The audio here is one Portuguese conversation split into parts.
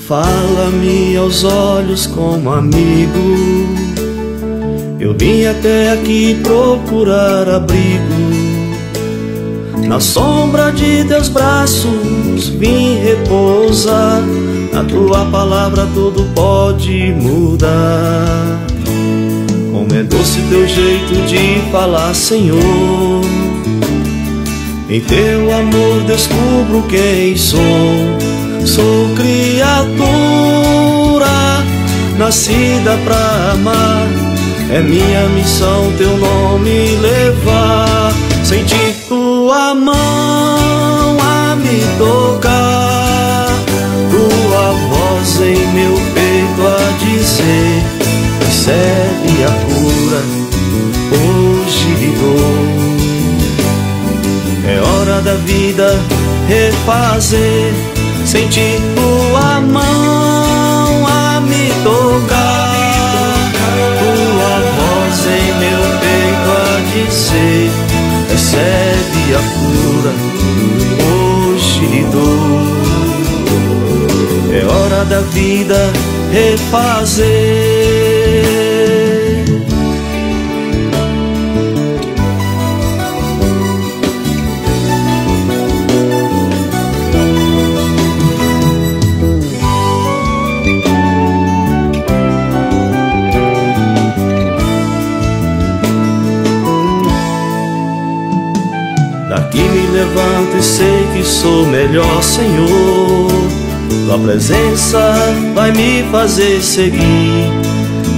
Fala-me aos olhos como amigo. Eu vim até aqui procurar abrigo. Na sombra de teus braços vim repousar. Na tua palavra tudo pode mudar. Como é doce teu jeito de falar, Senhor. Em teu amor descubro quem sou. Sou criatura nascida pra amar. É minha missão teu nome levar. Sentir tua mão a me tocar, tua voz em meu peito a dizer: recebe a cura, hoje lhe dou. É hora da vida refazer. Sentir tua mão a me tocar, tua voz em meu peito a dizer: recebe a cura, hoje lhe dou. É hora da vida refazer. Daqui me levanto e sei que sou melhor, Senhor. Tua presença vai me fazer seguir.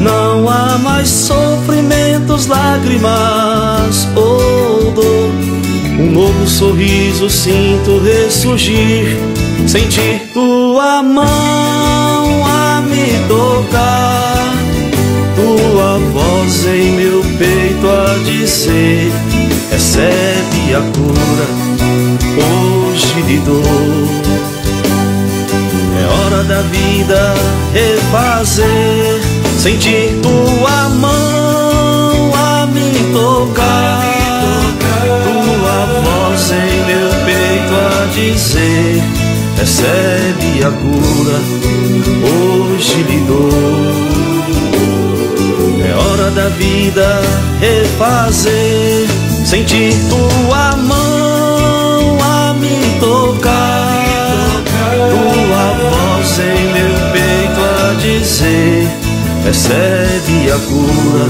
Não há mais sofrimentos, lágrimas ou dor. Um novo sorriso sinto ressurgir. Sentir tua mão a me tocar, tua voz em meu peito a dizer: recebe a cura, hoje lhe dou. É hora da vida refazer. Sentir tua mão a me tocar, tua voz em meu peito a dizer: recebe a cura, hoje lhe dou. É hora da vida refazer. Sentir tua mão a me tocar, tua voz em meu peito a dizer: recebe a cura,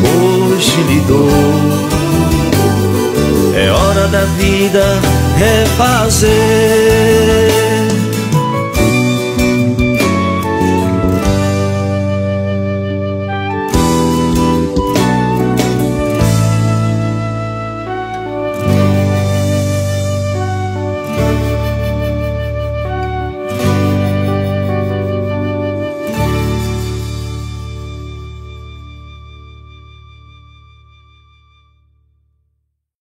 hoje lhe dou. É hora da vida refazer.